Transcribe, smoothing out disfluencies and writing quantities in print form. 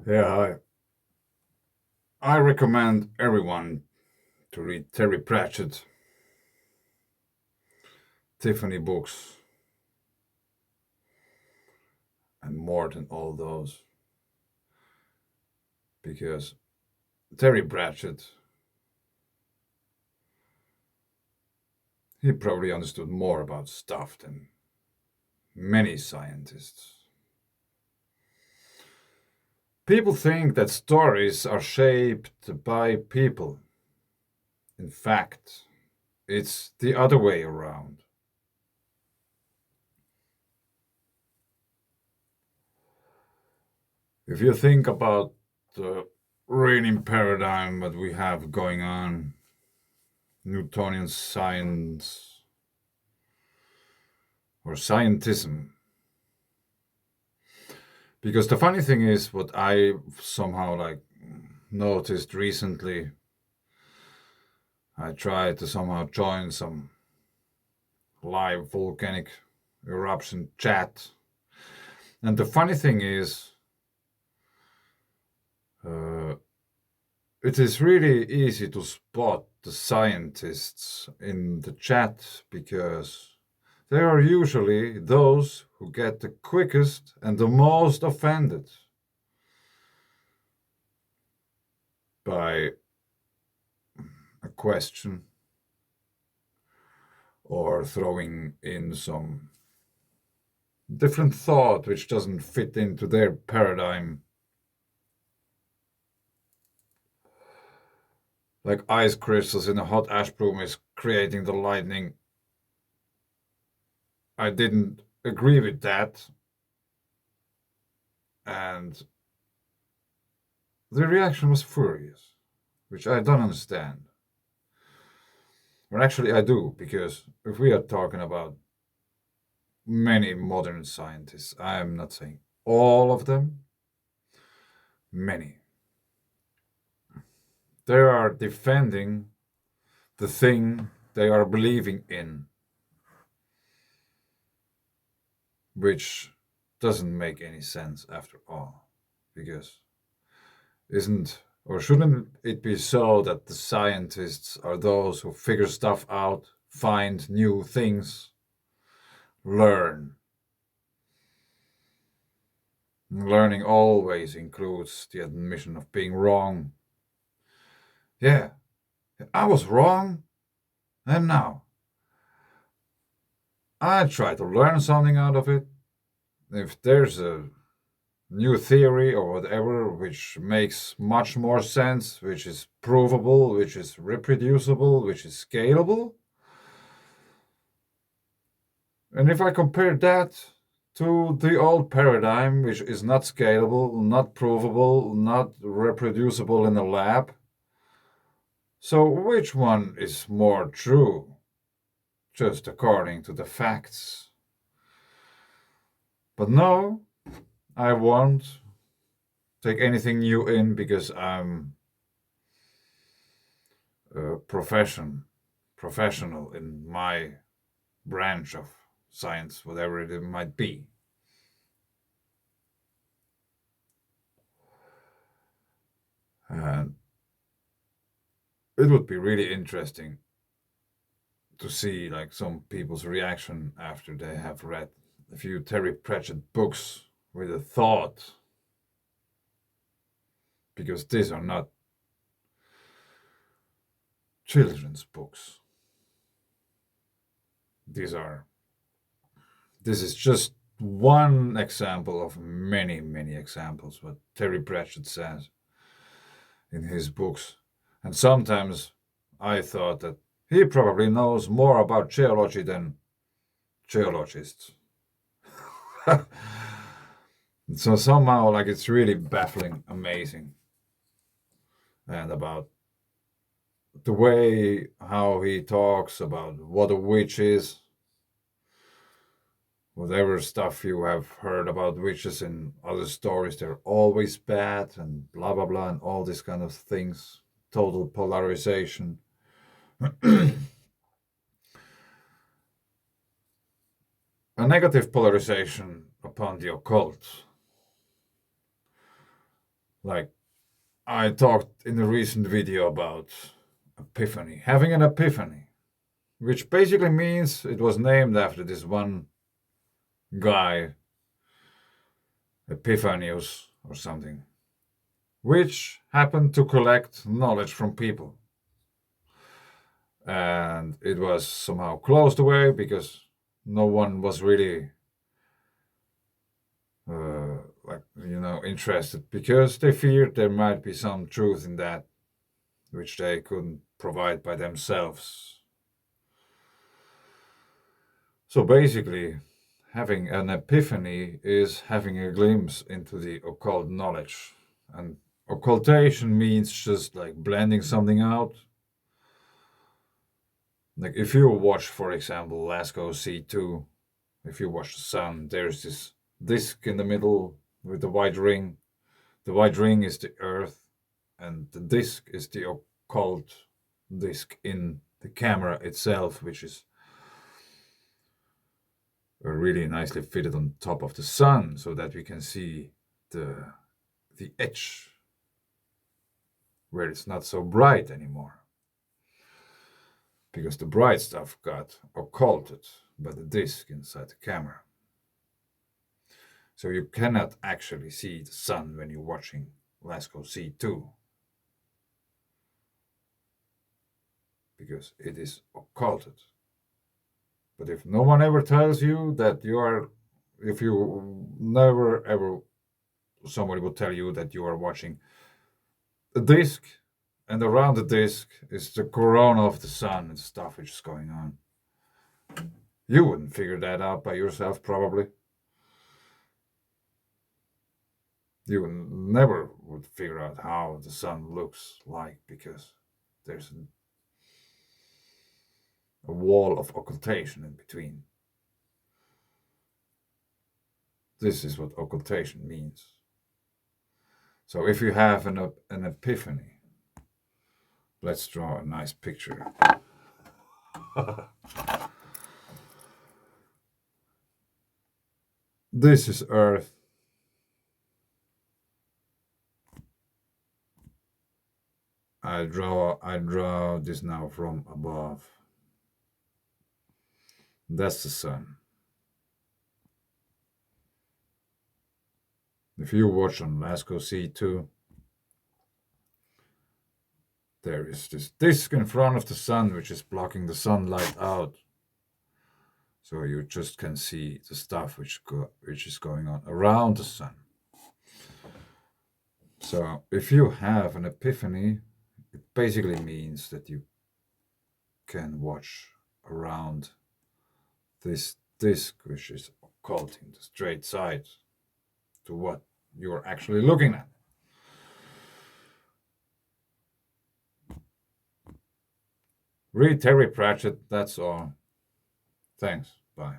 Yeah, I recommend everyone to read Terry Pratchett, Tiffany books, and more than all those. Because Terry Pratchett, he probably understood more about stuff than many scientists. People think that stories are shaped by people. In fact, it's the other way around. If you think about the reigning paradigm that we have going on, Newtonian science or scientism, because the funny thing is what I somehow noticed recently. I tried to somehow join some live volcanic eruption chat, and the funny thing is uh, it is really easy to spot the scientists in the chat because they are usually those who get the quickest and the most offended by a question or throwing in some different thought which doesn't fit into their paradigm. Like ice crystals in a hot ash plume is creating the lightning. I didn't agree with that. And the reaction was furious, which I don't understand. Or actually, I do, because if we are talking about many modern scientists, I am not saying all of them, many. They are defending the thing they are believing in, which doesn't make any sense after all. Because isn't or shouldn't it be so that the scientists are those who figure stuff out, find new things, learn? Learning always includes the admission of being wrong. Yeah, I was wrong, and now I try to learn something out of it. If there's a new theory or whatever which makes much more sense, which is provable, which is reproducible, which is scalable, and if I compare that to the old paradigm, which is not scalable, not provable, not reproducible in a lab, so which one is more true, just according to the facts? But no, I won't take anything new in because I'm a professional in my branch of science, whatever it might be. And it would be really interesting to see like some people's reaction after they have read a few Terry Pratchett books with a thought, because these are not children's books. These are this is just one example of many, many examples what Terry Pratchett says in his books. And sometimes I thought that he probably knows more about geology than geologists. So somehow, like, it's really baffling, amazing, and about the way how he talks about what a witch is. Whatever stuff you have heard about witches in other stories, they're always bad and blah blah blah and all these kind of things. Total polarization. A negative polarization upon the occult. Like I talked in a recent video about epiphany, having an epiphany, which basically means it was named after this one guy, Epiphanius or something, which happened to collect knowledge from people. And it was somehow closed away because no one was really interested, because they feared there might be some truth in that which they couldn't provide by themselves. So basically, having an epiphany is having a glimpse into the occult knowledge. And occultation means just like blending something out. Like if you watch, for example, Lascaux C2, if you watch the sun, there's this disk in the middle with the white ring. The white ring is the earth, and the disk is the occult disk in the camera itself, which is really nicely fitted on top of the sun so that we can see the edge where it's not so bright anymore, because the bright stuff got occulted by the disk inside the camera. So you cannot actually see the sun when you're watching Lascaux C2 because it is occulted. But if no one ever tells you that you are, if you never ever, somebody will tell you that you are watching a disk, and around the disk is the corona of the sun and stuff which is going on. You wouldn't figure that out by yourself, probably. You never would figure out how the sun looks like because there's a wall of occultation in between. This is what occultation means. So if you have an epiphany, let's draw a nice picture. This is Earth. I draw this now from above. That's the sun. If you watch on Lascaux C2, there is this disk in front of the sun which is blocking the sunlight out. So you just can see the stuff which is going on around the sun. So if you have an epiphany, it basically means that you can watch around this disk which is occulting the straight side to what you're actually looking at. Read Terry Pratchett, that's all. Thanks, bye.